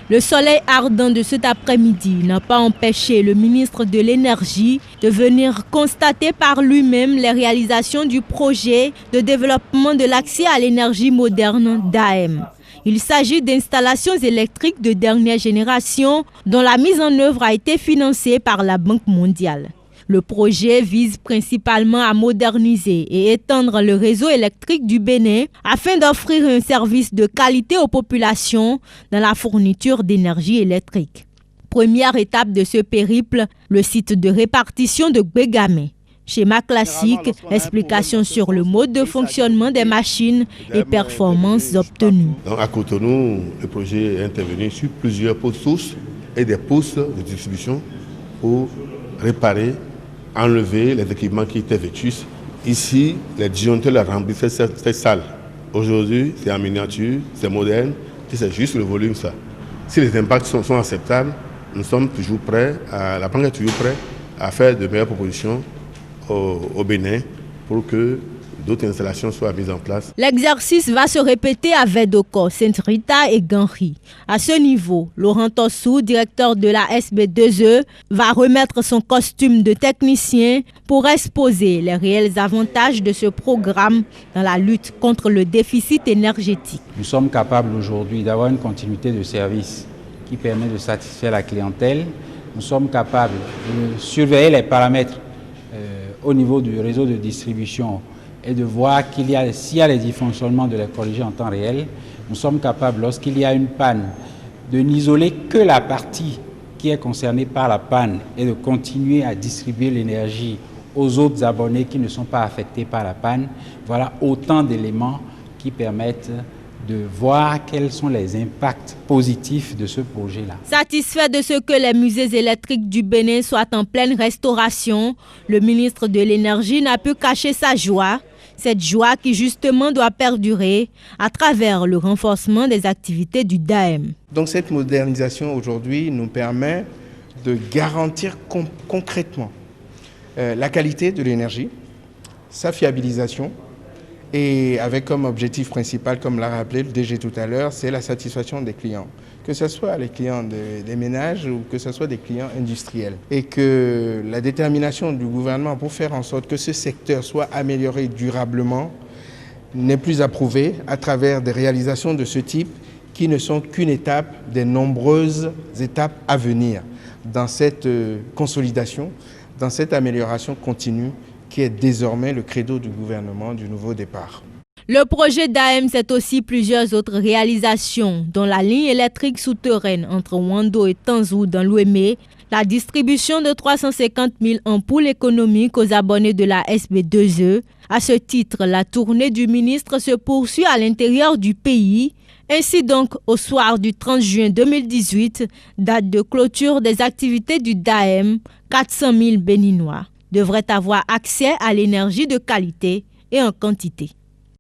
Le soleil ardent de cet après-midi n'a pas empêché le ministre de l'Énergie de venir constater par lui-même les réalisations du projet de développement de l'accès à l'énergie moderne d'AEM. Il s'agit d'installations électriques de dernière génération dont la mise en œuvre a été financée par la Banque mondiale. Le projet vise principalement à moderniser et étendre le réseau électrique du Bénin afin d'offrir un service de qualité aux populations dans la fourniture d'énergie électrique. Première étape de ce périple, le site de répartition de Gbegame. Schéma classique, explication sur le mode de fonctionnement des machines et performances obtenues. Donc à Cotonou, le projet est intervenu sur plusieurs postes sources et des postes de distribution pour réparer, enlever les équipements qui étaient vétustes. Ici, les disjoncteurs remplissaient cette salle. Aujourd'hui, c'est en miniature, c'est moderne, c'est juste le volume ça. Si les impacts sont acceptables, nous sommes toujours prêts, la banque est toujours prête à faire de meilleures propositions au Bénin pour que d'autres installations soient mises en place. L'exercice va se répéter à Vedoko, Sainte-Rita et Ganri. À ce niveau, Laurent Tossou, directeur de la SB2E, va remettre son costume de technicien pour exposer les réels avantages de ce programme dans la lutte contre le déficit énergétique. Nous sommes capables aujourd'hui d'avoir une continuité de service qui permet de satisfaire la clientèle. Nous sommes capables de surveiller les paramètres au niveau du réseau de distribution et de voir s'il y a des dysfonctionnements, de les corriger en temps réel. Nous sommes capables, lorsqu'il y a une panne, de n'isoler que la partie qui est concernée par la panne et de continuer à distribuer l'énergie aux autres abonnés qui ne sont pas affectés par la panne. Voilà autant d'éléments qui permettent de voir quels sont les impacts positifs de ce projet-là. Satisfait de ce que les musées électriques du Bénin soient en pleine restauration, le ministre de l'Énergie n'a pu cacher sa joie. Cette joie qui justement doit perdurer à travers le renforcement des activités du DAEM. Donc cette modernisation aujourd'hui nous permet de garantir concrètement la qualité de l'énergie, sa fiabilisation, et avec comme objectif principal, comme l'a rappelé le DG tout à l'heure, c'est la satisfaction des clients. Que ce soit les clients des ménages ou que ce soit des clients industriels. Et que la détermination du gouvernement pour faire en sorte que ce secteur soit amélioré durablement n'est plus à prouver à travers des réalisations de ce type qui ne sont qu'une étape des nombreuses étapes à venir dans cette consolidation, dans cette amélioration continue qui est désormais le credo du gouvernement du nouveau départ. Le projet d'AEM, c'est aussi plusieurs autres réalisations, dont la ligne électrique souterraine entre Wando et Tanzou dans l'Ouémé, la distribution de 350 000 ampoules économiques aux abonnés de la SB2E. À ce titre, la tournée du ministre se poursuit à l'intérieur du pays. Ainsi donc, au soir du 30 juin 2018, date de clôture des activités du DAEM, 400 000 Béninois devraient avoir accès à l'énergie de qualité et en quantité.